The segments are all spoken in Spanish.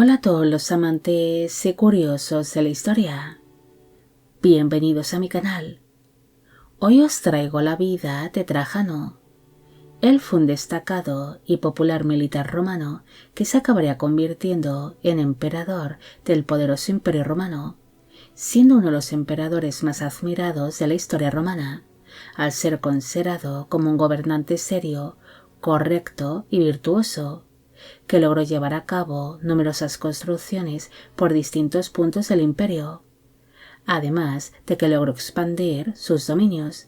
Hola a todos los amantes y curiosos de la historia. Bienvenidos a mi canal. Hoy os traigo la vida de Trajano. Él fue un destacado y popular militar romano que se acabaría convirtiendo en emperador del poderoso Imperio Romano, siendo uno de los emperadores más admirados de la historia romana, al ser considerado como un gobernante serio, correcto y virtuoso, que logró llevar a cabo numerosas construcciones por distintos puntos del imperio, además de que logró expandir sus dominios,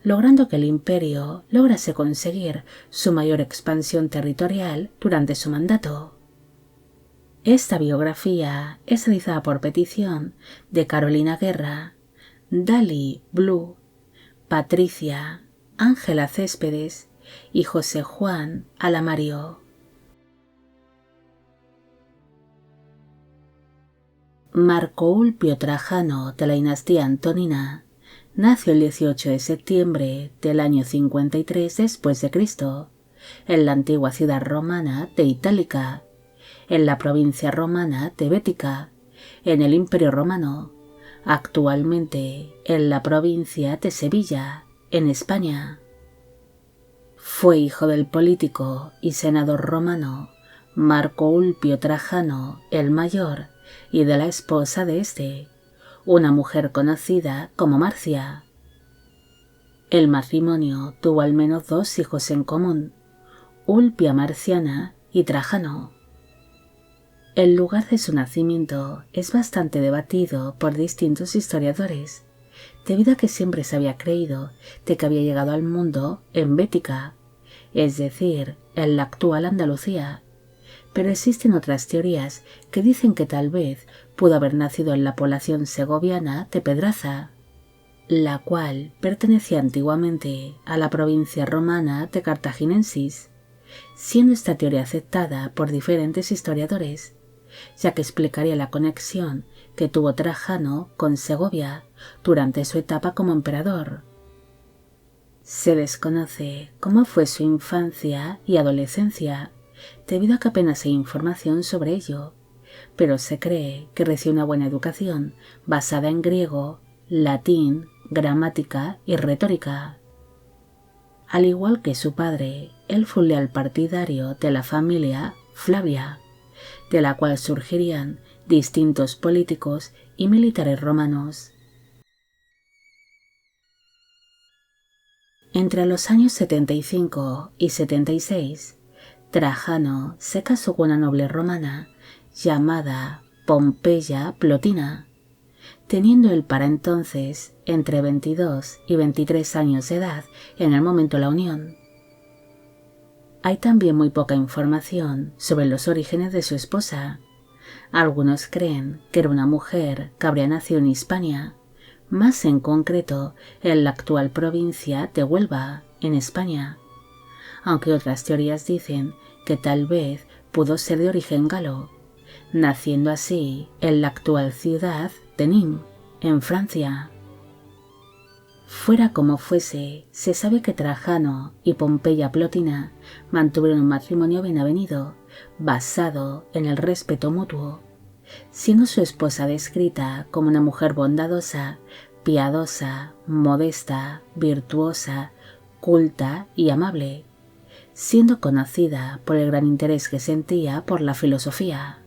logrando que el imperio lograse conseguir su mayor expansión territorial durante su mandato. Esta biografía es realizada por petición de Carolina Guerra, Dali Blue, Patricia, Ángela Céspedes y José Juan Alamario. Marco Ulpio Trajano de la dinastía Antonina nació el 18 de septiembre del año 53 después de Cristo en la antigua ciudad romana de Itálica, en la provincia romana de Bética, en el Imperio Romano, actualmente en la provincia de Sevilla, en España. Fue hijo del político y senador romano Marco Ulpio Trajano el Mayor y de la esposa de este, una mujer conocida como Marcia. El matrimonio tuvo al menos 2 hijos en común, Ulpia Marciana y Trajano. El lugar de su nacimiento es bastante debatido por distintos historiadores, debido a que siempre se había creído de que había llegado al mundo en Bética, es decir, en la actual Andalucía, pero existen otras teorías que dicen que tal vez pudo haber nacido en la población segoviana de Pedraza, la cual pertenecía antiguamente a la provincia romana de Cartaginensis, siendo esta teoría aceptada por diferentes historiadores, ya que explicaría la conexión que tuvo Trajano con Segovia durante su etapa como emperador. Se desconoce cómo fue su infancia y adolescencia, debido a que apenas hay información sobre ello, pero se cree que recibió una buena educación basada en griego, latín, gramática y retórica. Al igual que su padre, él fue un leal partidario de la familia Flavia, de la cual surgirían distintos políticos y militares romanos. Entre los años 75 y 76, Trajano se casó con una noble romana llamada Pompeya Plotina, teniendo él para entonces entre 22 y 23 años de edad en el momento de la unión. Hay también muy poca información sobre los orígenes de su esposa. Algunos creen que era una mujer que habría nacido en Hispania, más en concreto en la actual provincia de Huelva, en España, aunque otras teorías dicen que tal vez pudo ser de origen galo, naciendo así en la actual ciudad de Nîmes, en Francia. Fuera como fuese, se sabe que Trajano y Pompeya Plotina mantuvieron un matrimonio bien avenido, basado en el respeto mutuo, siendo su esposa descrita como una mujer bondadosa, piadosa, modesta, virtuosa, culta y amable, siendo conocida por el gran interés que sentía por la filosofía.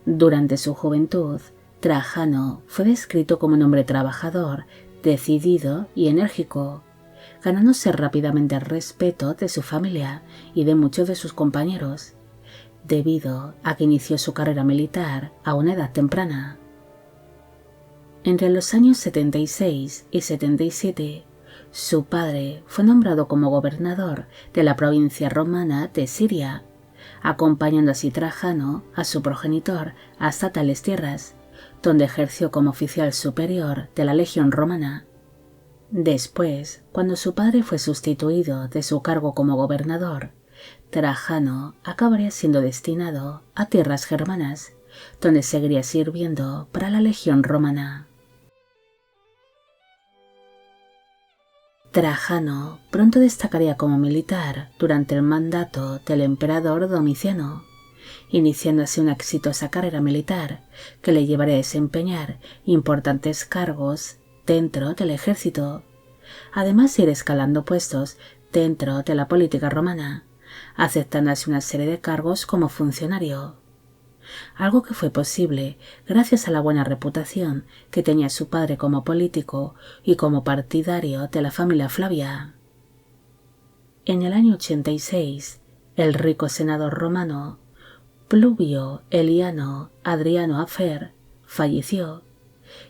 Durante su juventud, Trajano fue descrito como un hombre trabajador, decidido y enérgico, ganándose rápidamente el respeto de su familia y de muchos de sus compañeros, debido a que inició su carrera militar a una edad temprana. Entre los años 76 y 77, su padre fue nombrado como gobernador de la provincia romana de Siria, acompañando así Trajano a su progenitor hasta tales tierras, donde ejerció como oficial superior de la legión romana. Después, cuando su padre fue sustituido de su cargo como gobernador, Trajano acabaría siendo destinado a tierras germanas, donde seguiría sirviendo para la legión romana. Trajano pronto destacaría como militar durante el mandato del emperador Domiciano, iniciando así una exitosa carrera militar que le llevaría a desempeñar importantes cargos dentro del ejército, además de ir escalando puestos dentro de la política romana, aceptando así una serie de cargos como funcionario, algo que fue posible gracias a la buena reputación que tenía su padre como político y como partidario de la familia Flavia. En el año 86, el rico senador romano Pluvio Eliano Adriano Afer falleció,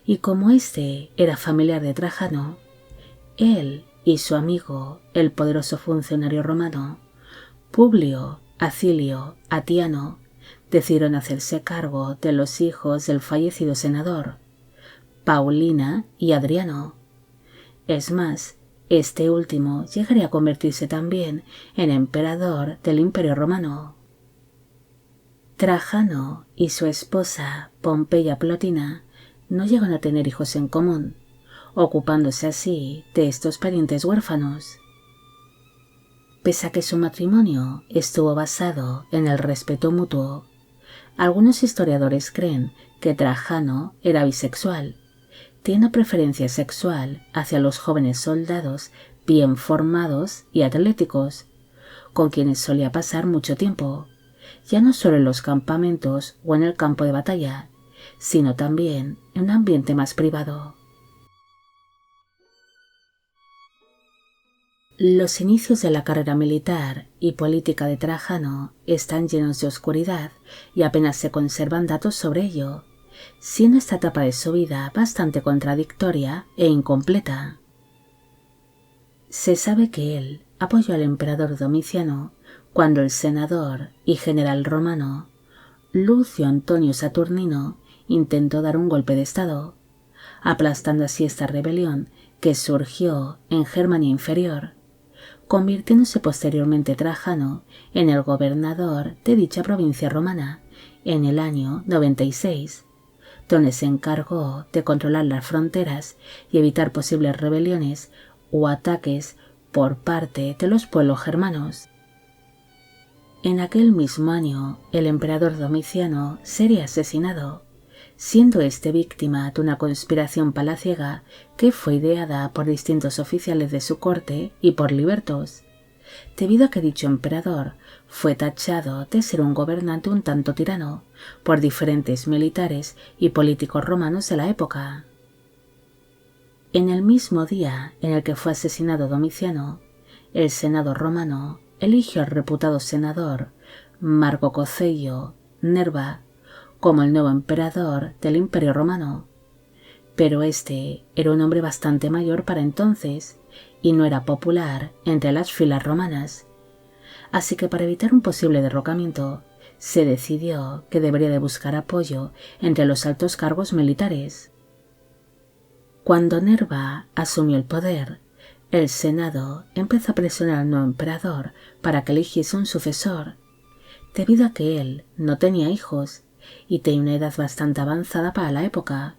y como éste era familiar de Trajano, él y su amigo, el poderoso funcionario romano Publio Acilio Atiano, decidieron hacerse cargo de los hijos del fallecido senador, Paulina y Adriano. Es más, este último llegaría a convertirse también en emperador del Imperio Romano. Trajano y su esposa Pompeya Plotina no llegan a tener hijos en común, ocupándose así de estos parientes huérfanos. Pese a que su matrimonio estuvo basado en el respeto mutuo, algunos historiadores creen que Trajano era bisexual, teniendo preferencia sexual hacia los jóvenes soldados bien formados y atléticos, con quienes solía pasar mucho tiempo, ya no solo en los campamentos o en el campo de batalla, sino también en un ambiente más privado. Los inicios de la carrera militar y política de Trajano están llenos de oscuridad y apenas se conservan datos sobre ello, siendo esta etapa de su vida bastante contradictoria e incompleta. Se sabe que él apoyó al emperador Domiciano cuando el senador y general romano Lucio Antonio Saturnino intentó dar un golpe de estado, aplastando así esta rebelión que surgió en Germania Inferior, convirtiéndose posteriormente Trajano en el gobernador de dicha provincia romana en el año 96, donde se encargó de controlar las fronteras y evitar posibles rebeliones o ataques por parte de los pueblos germanos. En aquel mismo año, el emperador Domiciano sería asesinado, siendo este víctima de una conspiración palaciega que fue ideada por distintos oficiales de su corte y por libertos, debido a que dicho emperador fue tachado de ser un gobernante un tanto tirano por diferentes militares y políticos romanos de la época. En el mismo día en el que fue asesinado Domiciano, el Senado romano eligió al reputado senador Marco Cocello Nerva como el nuevo emperador del Imperio Romano, pero este era un hombre bastante mayor para entonces y no era popular entre las filas romanas, así que para evitar un posible derrocamiento se decidió que debería de buscar apoyo entre los altos cargos militares. Cuando Nerva asumió el poder, el Senado empezó a presionar al nuevo emperador para que eligiese un sucesor, debido a que él no tenía hijos y tenía una edad bastante avanzada para la época.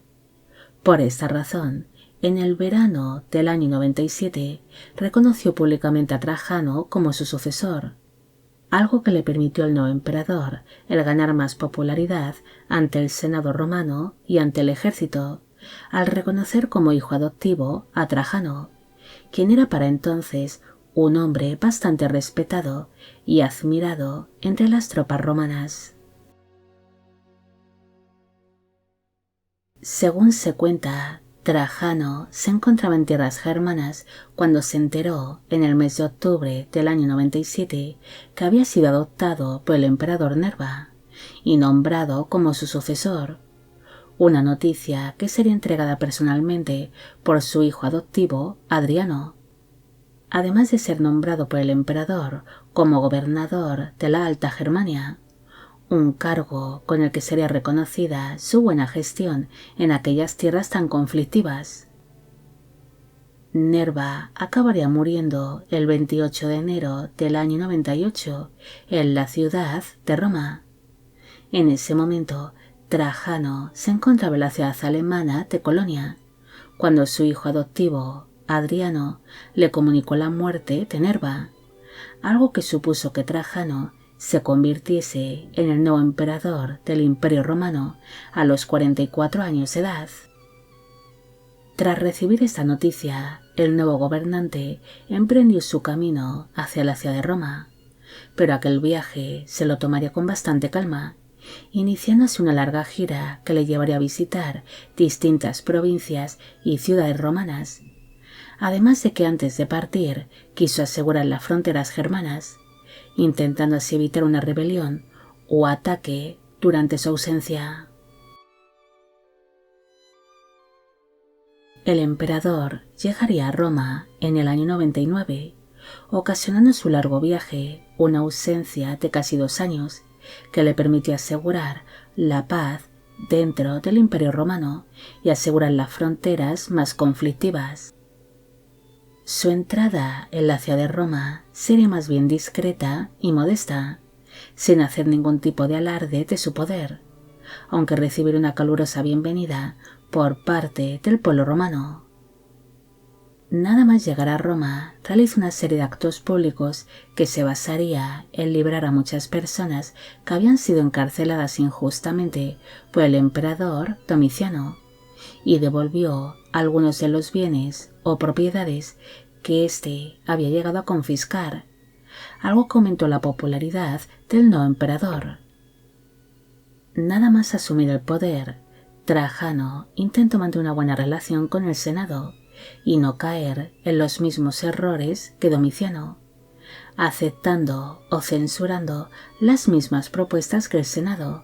Por esta razón, en el verano del año 97 reconoció públicamente a Trajano como su sucesor, algo que le permitió al nuevo emperador el ganar más popularidad ante el Senado romano y ante el ejército, al reconocer como hijo adoptivo a Trajano, quien era para entonces un hombre bastante respetado y admirado entre las tropas romanas. Según se cuenta, Trajano se encontraba en tierras germanas cuando se enteró, en el mes de octubre del año 97, que había sido adoptado por el emperador Nerva y nombrado como su sucesor, una noticia que sería entregada personalmente por su hijo adoptivo, Adriano, además de ser nombrado por el emperador como gobernador de la Alta Germania, un cargo con el que sería reconocida su buena gestión en aquellas tierras tan conflictivas. Nerva acabaría muriendo el 28 de enero del año 98 en la ciudad de Roma. En ese momento, Trajano se encontraba en la ciudad alemana de Colonia, cuando su hijo adoptivo, Adriano, le comunicó la muerte de Nerva, algo que supuso que Trajano se convirtiese en el nuevo emperador del Imperio Romano a los 44 años de edad. Tras recibir esta noticia, el nuevo gobernante emprendió su camino hacia la ciudad de Roma, pero aquel viaje se lo tomaría con bastante calma, iniciándose una larga gira que le llevaría a visitar distintas provincias y ciudades romanas, además de que antes de partir quiso asegurar las fronteras germanas, intentando así evitar una rebelión o ataque durante su ausencia. El emperador llegaría a Roma en el año 99, ocasionando su largo viaje una ausencia de casi 2 años que le permitió asegurar la paz dentro del Imperio Romano y asegurar las fronteras más conflictivas. Su entrada en la ciudad de Roma sería más bien discreta y modesta, sin hacer ningún tipo de alarde de su poder, aunque recibir una calurosa bienvenida por parte del pueblo romano. Nada más llegar a Roma, realizó una serie de actos públicos que se basaría en librar a muchas personas que habían sido encarceladas injustamente por el emperador Domiciano, y devolvió algunos de los bienes o propiedades que éste había llegado a confiscar, algo que aumentó la popularidad del nuevo emperador. Nada más asumir el poder, Trajano intentó mantener una buena relación con el Senado y no caer en los mismos errores que Domiciano, aceptando o censurando las mismas propuestas que el Senado,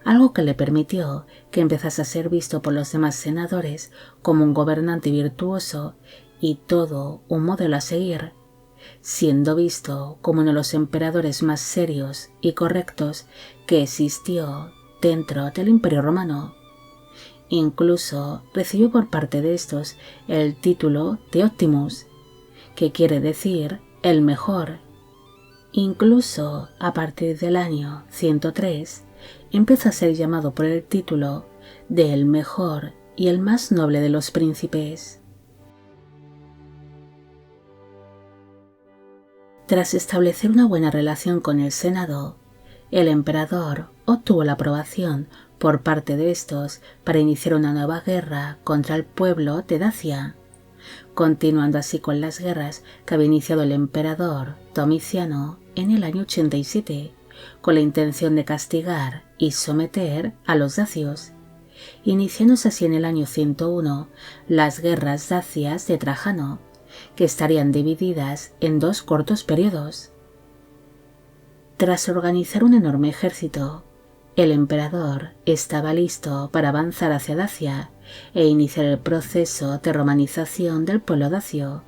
algo que le permitió que empezase a ser visto por los demás senadores como un gobernante virtuoso y todo un modelo a seguir, siendo visto como uno de los emperadores más serios y correctos que existió dentro del Imperio Romano. Incluso recibió por parte de estos el título de Optimus, que quiere decir el mejor. Incluso a partir del año 103 empezó a ser llamado por el título de el mejor y el más noble de los príncipes. Tras establecer una buena relación con el Senado, el emperador obtuvo la aprobación por parte de estos para iniciar una nueva guerra contra el pueblo de Dacia, continuando así con las guerras que había iniciado el emperador Domiciano en el año 87, con la intención de castigar y someter a los dacios, iniciándose así en el año 101 las guerras dacias de Trajano, que estarían divididas en 2 cortos periodos. Tras organizar un enorme ejército, el emperador estaba listo para avanzar hacia Dacia e iniciar el proceso de romanización del pueblo dacio,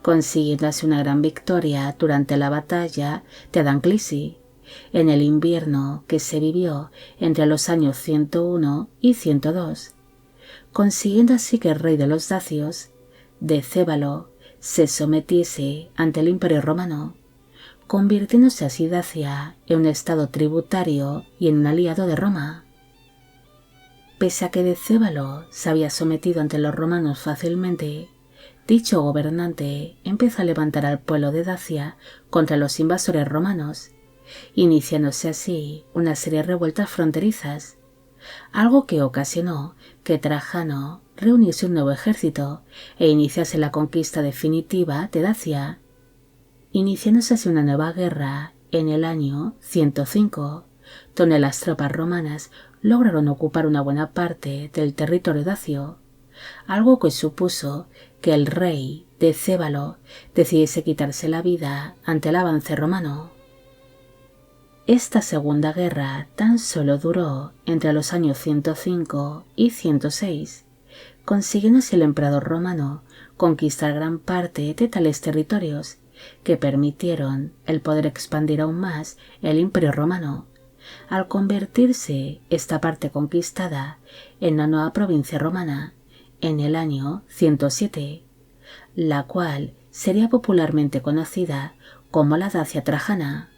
consiguiendo así una gran victoria durante la batalla de Adanclisi, en el invierno que se vivió entre los años 101 y 102, consiguiendo así que el rey de los dacios, Decébalo, se sometiese ante el Imperio Romano, convirtiéndose así Dacia en un estado tributario y en un aliado de Roma. Pese a que Decébalo se había sometido ante los romanos fácilmente, dicho gobernante empezó a levantar al pueblo de Dacia contra los invasores romanos, iniciándose así una serie de revueltas fronterizas, algo que ocasionó que Trajano reuniese un nuevo ejército e iniciase la conquista definitiva de Dacia, iniciándose así una nueva guerra en el año 105, donde las tropas romanas lograron ocupar una buena parte del territorio dacio, algo que supuso que el rey Decébalo decidiese quitarse la vida ante el avance romano. Esta segunda guerra tan solo duró entre los años 105 y 106, consiguiendo así el emperador romano conquistar gran parte de tales territorios que permitieron el poder expandir aún más el Imperio Romano, al convertirse esta parte conquistada en una nueva provincia romana en el año 107, la cual sería popularmente conocida como la Dacia Trajana.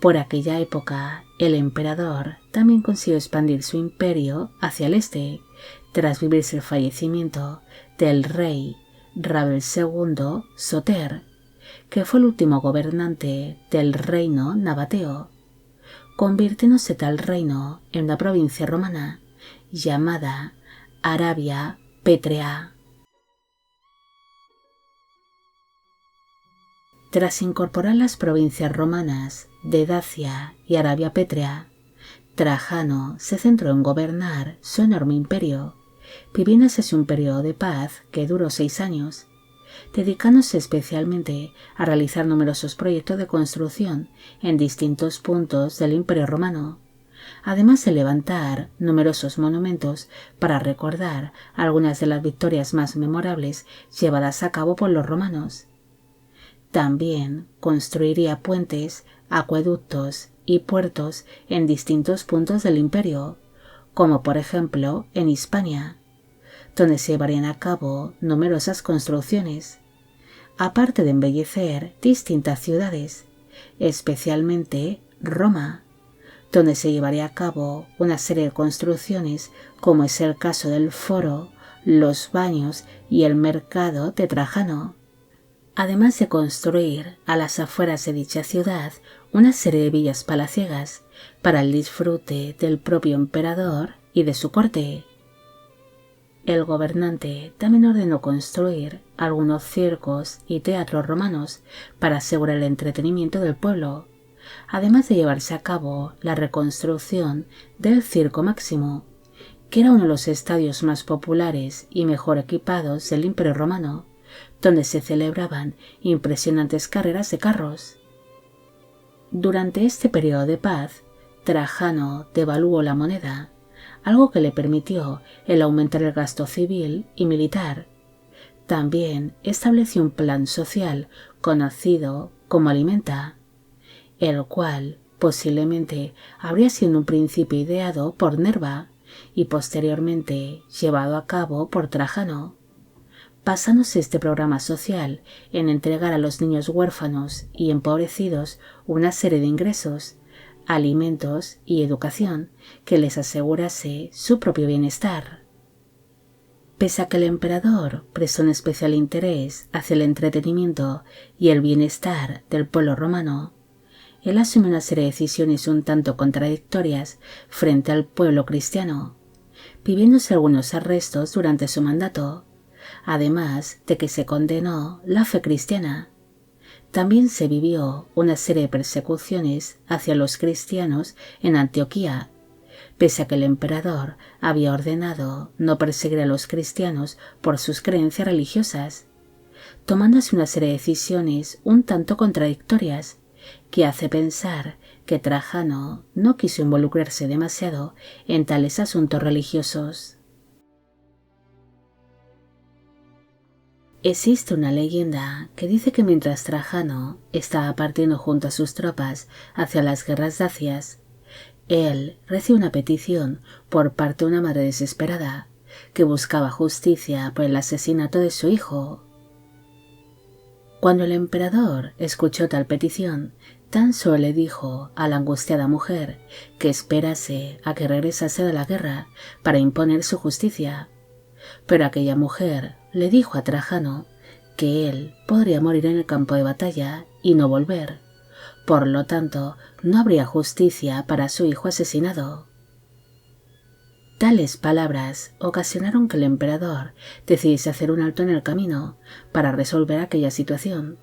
Por aquella época, el emperador también consiguió expandir su imperio hacia el este, tras vivirse el fallecimiento del rey Rabel II Soter, que fue el último gobernante del reino nabateo, convirtiéndose tal reino en una provincia romana llamada Arabia Pétrea. Tras incorporar las provincias romanas de Dacia y Arabia Pétrea, Trajano se centró en gobernar su enorme imperio, viviendo así un periodo de paz que duró 6 años, dedicándose especialmente a realizar numerosos proyectos de construcción en distintos puntos del Imperio Romano, además de levantar numerosos monumentos para recordar algunas de las victorias más memorables llevadas a cabo por los romanos. También construiría puentes, acueductos y puertos en distintos puntos del imperio, como por ejemplo en Hispania, donde se llevarían a cabo numerosas construcciones, aparte de embellecer distintas ciudades, especialmente Roma, donde se llevaría a cabo una serie de construcciones como es el caso del Foro, los baños y el mercado de Trajano, además de construir a las afueras de dicha ciudad una serie de villas palaciegas para el disfrute del propio emperador y de su corte. El gobernante también ordenó construir algunos circos y teatros romanos para asegurar el entretenimiento del pueblo, además de llevarse a cabo la reconstrucción del Circo Máximo, que era uno de los estadios más populares y mejor equipados del Imperio Romano, donde se celebraban impresionantes carreras de carros. Durante este periodo de paz, Trajano devaluó la moneda, algo que le permitió el aumentar el gasto civil y militar. También estableció un plan social conocido como Alimenta, el cual posiblemente habría sido en un principio ideado por Nerva y posteriormente llevado a cabo por Trajano, basándose este programa social en entregar a los niños huérfanos y empobrecidos una serie de ingresos, alimentos y educación que les asegurase su propio bienestar. Pese a que el emperador prestó un especial interés hacia el entretenimiento y el bienestar del pueblo romano, él asumió una serie de decisiones un tanto contradictorias frente al pueblo cristiano, viviéndose algunos arrestos durante su mandato, además de que se condenó la fe cristiana. También se vivió una serie de persecuciones hacia los cristianos en Antioquía, pese a que el emperador había ordenado no perseguir a los cristianos por sus creencias religiosas, tomándose una serie de decisiones un tanto contradictorias que hace pensar que Trajano no quiso involucrarse demasiado en tales asuntos religiosos. Existe una leyenda que dice que mientras Trajano estaba partiendo junto a sus tropas hacia las guerras dacias, él recibe una petición por parte de una madre desesperada que buscaba justicia por el asesinato de su hijo. Cuando el emperador escuchó tal petición, tan solo le dijo a la angustiada mujer que esperase a que regresase de la guerra para imponer su justicia. Pero aquella mujer le dijo a Trajano que él podría morir en el campo de batalla y no volver, por lo tanto no habría justicia para su hijo asesinado. Tales palabras ocasionaron que el emperador decidiese hacer un alto en el camino para resolver aquella situación,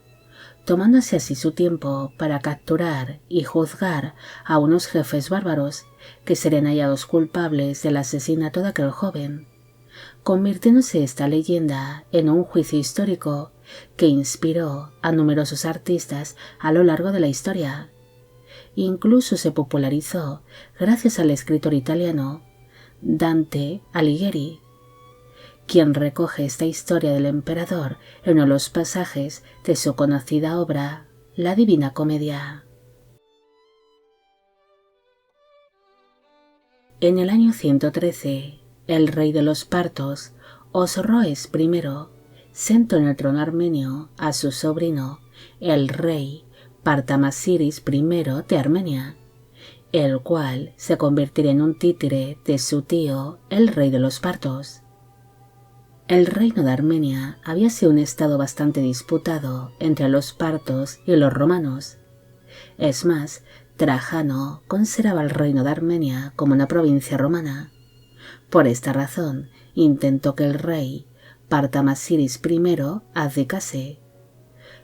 tomándose así su tiempo para capturar y juzgar a unos jefes bárbaros que serían hallados culpables del asesinato de aquel joven, convirtiéndose esta leyenda en un juicio histórico que inspiró a numerosos artistas a lo largo de la historia. Incluso se popularizó gracias al escritor italiano Dante Alighieri, quien recoge esta historia del emperador en uno de los pasajes de su conocida obra La Divina Comedia. En el año 113, el rey de los partos, Osroes I, sentó en el trono armenio a su sobrino, el rey Partamasiris I de Armenia, el cual se convertiría en un títere de su tío, el rey de los partos. El reino de Armenia había sido un estado bastante disputado entre los partos y los romanos. Es más, Trajano consideraba el reino de Armenia como una provincia romana. Por esta razón, intentó que el rey Partamasiris I abdicase.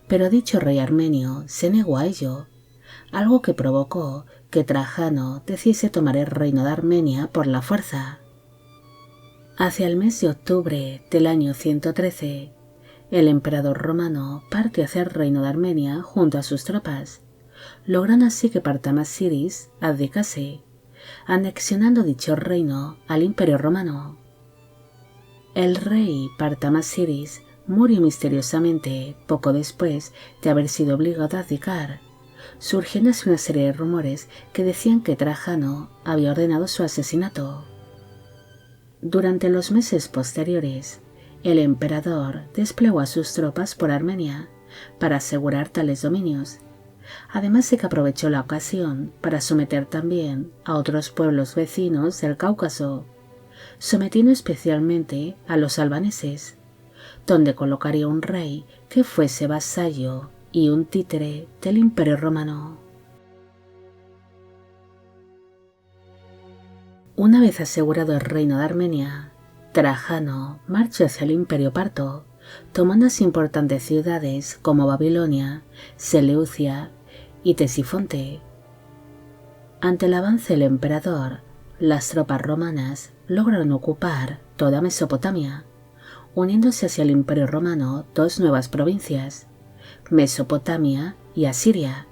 Pero dicho rey armenio se negó a ello, algo que provocó que Trajano decidiese tomar el reino de Armenia por la fuerza. Hacia el mes de octubre del año 113, el emperador romano partió hacia el reino de Armenia junto a sus tropas, logrando así que Partamasiris abdicase, anexionando dicho reino al Imperio Romano. El rey Partamasiris murió misteriosamente poco después de haber sido obligado a abdicar, surgiendo así una serie de rumores que decían que Trajano había ordenado su asesinato. Durante los meses posteriores, el emperador desplegó a sus tropas por Armenia para asegurar tales dominios, además de que aprovechó la ocasión para someter también a otros pueblos vecinos del Cáucaso, sometiendo especialmente a los albaneses, donde colocaría un rey que fuese vasallo y un títere del Imperio Romano. Una vez asegurado el reino de Armenia, Trajano marchó hacia el Imperio Parto, tomando así importantes ciudades como Babilonia, Seleucia y Ctesifonte. Ante el avance del emperador, las tropas romanas lograron ocupar toda Mesopotamia, uniéndose hacia el Imperio Romano dos nuevas provincias, Mesopotamia y Asiria,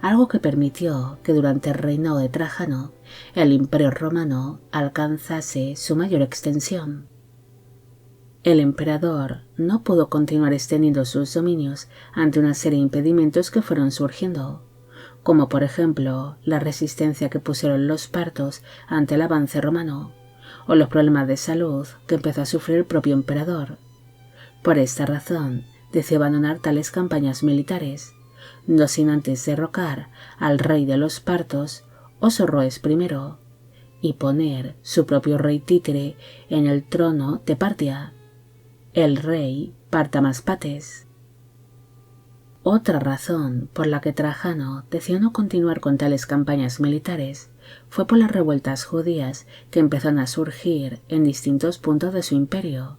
algo que permitió que durante el reinado de Trajano el Imperio Romano alcanzase su mayor extensión. El emperador no pudo continuar extendiendo sus dominios ante una serie de impedimentos que fueron surgiendo, como por ejemplo la resistencia que pusieron los partos ante el avance romano, o los problemas de salud que empezó a sufrir el propio emperador. Por esta razón, decidió abandonar tales campañas militares, no sin antes derrocar al rey de los partos, Osroes I, y poner su propio rey títere en el trono de Partia, el rey Partamaspates. Otra razón por la que Trajano decidió no continuar con tales campañas militares fue por las revueltas judías que empezaron a surgir en distintos puntos de su imperio,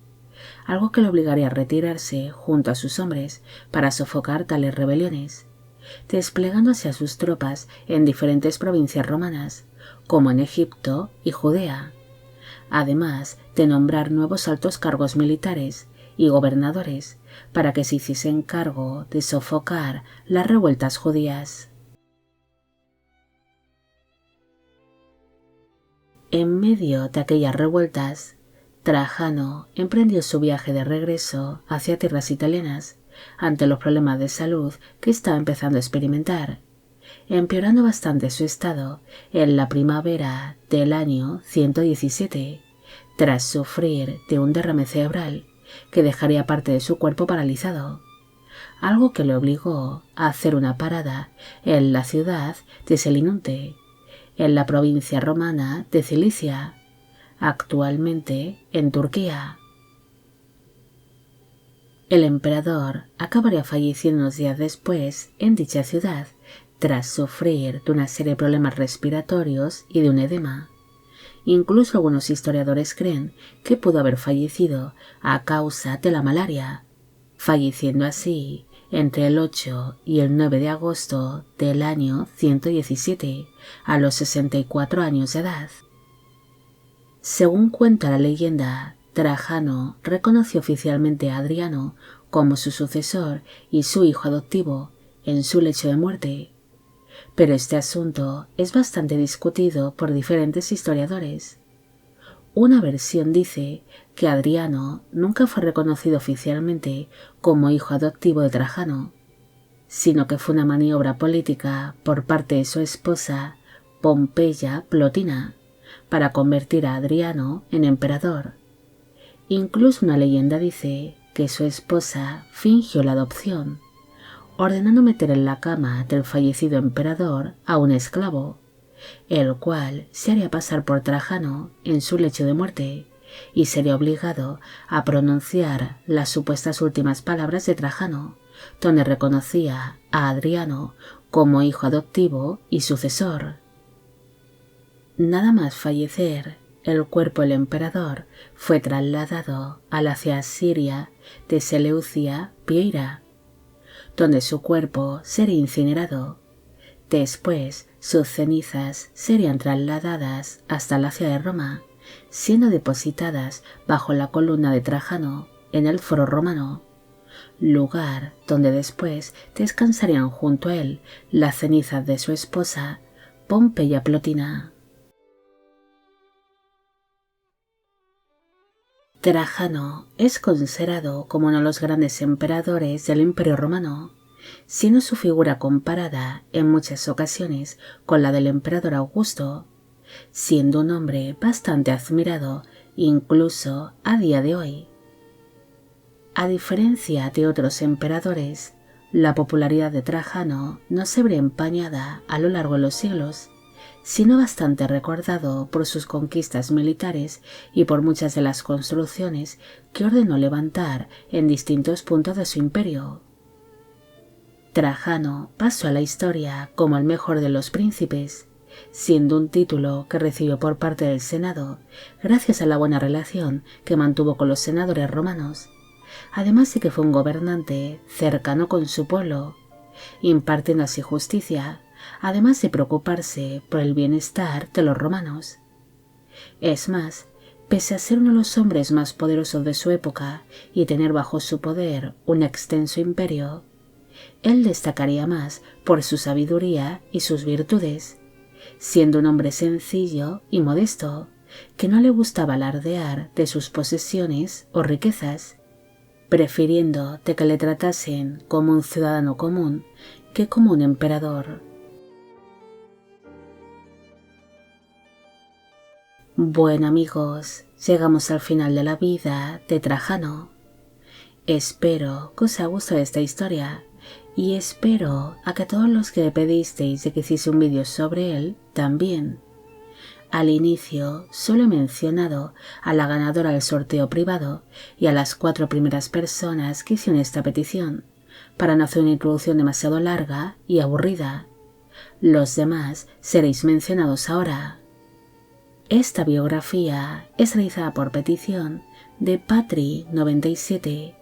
algo que le obligaría a retirarse junto a sus hombres para sofocar tales rebeliones, desplegando hacia sus tropas en diferentes provincias romanas, como en Egipto y Judea, además de nombrar nuevos altos cargos militares y gobernadores para que se hiciesen cargo de sofocar las revueltas judías. En medio de aquellas revueltas, Trajano emprendió su viaje de regreso hacia tierras italianas ante los problemas de salud que estaba empezando a experimentar, empeorando bastante su estado en la primavera del año 117, tras sufrir de un derrame cerebral que dejaría parte de su cuerpo paralizado, algo que le obligó a hacer una parada en la ciudad de Selinunte, en la provincia romana de Cilicia, actualmente en Turquía. El emperador acabaría falleciendo unos días después en dicha ciudad, tras sufrir de una serie de problemas respiratorios y de un edema. Incluso algunos historiadores creen que pudo haber fallecido a causa de la malaria, falleciendo así entre el 8 y el 9 de agosto del año 117, a los 64 años de edad. Según cuenta la leyenda, Trajano reconoció oficialmente a Adriano como su sucesor y su hijo adoptivo en su lecho de muerte, pero este asunto es bastante discutido por diferentes historiadores. Una versión dice que Adriano nunca fue reconocido oficialmente como hijo adoptivo de Trajano, sino que fue una maniobra política por parte de su esposa Pompeya Plotina para convertir a Adriano en emperador. Incluso una leyenda dice que su esposa fingió la adopción, ordenando meter en la cama del fallecido emperador a un esclavo, el cual se haría pasar por Trajano en su lecho de muerte y sería obligado a pronunciar las supuestas últimas palabras de Trajano, donde reconocía a Adriano como hijo adoptivo y sucesor. Nada más fallecer, el cuerpo del emperador fue trasladado a la ciudad siria de Seleucia Pieira, donde su cuerpo sería incinerado. Después, sus cenizas serían trasladadas hasta la ciudad de Roma, siendo depositadas bajo la columna de Trajano en el Foro Romano, lugar donde después descansarían junto a él las cenizas de su esposa Pompeya Plotina. Trajano es considerado como uno de los grandes emperadores del Imperio Romano, siendo su figura comparada en muchas ocasiones con la del emperador Augusto, siendo un hombre bastante admirado incluso a día de hoy. A diferencia de otros emperadores, la popularidad de Trajano no se ve empañada a lo largo de los siglos, sino bastante recordado por sus conquistas militares y por muchas de las construcciones que ordenó levantar en distintos puntos de su imperio. Trajano pasó a la historia como el mejor de los príncipes, siendo un título que recibió por parte del Senado gracias a la buena relación que mantuvo con los senadores romanos, además de que fue un gobernante cercano con su pueblo, impartiendo así justicia, además de preocuparse por el bienestar de los romanos. Es más, pese a ser uno de los hombres más poderosos de su época y tener bajo su poder un extenso imperio, él destacaría más por su sabiduría y sus virtudes, siendo un hombre sencillo y modesto, que no le gustaba alardear de sus posesiones o riquezas, prefiriendo de que le tratasen como un ciudadano común que como un emperador. Bueno amigos, llegamos al final de la vida de Trajano. Espero que os haya gustado esta historia y espero a que todos los que me pedisteis de que hiciese un vídeo sobre él también. Al inicio solo he mencionado a la ganadora del sorteo privado y a las 4 primeras personas que hicieron esta petición, para no hacer una introducción demasiado larga y aburrida. Los demás seréis mencionados ahora. Esta biografía es realizada por petición de Patri97,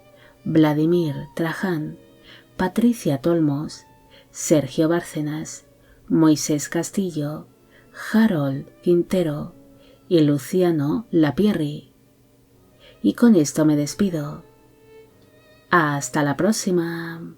Vladimir Trajan, Patricia Tolmos, Sergio Bárcenas, Moisés Castillo, Harold Quintero y Luciano Lapierri. Y con esto me despido. Hasta la próxima.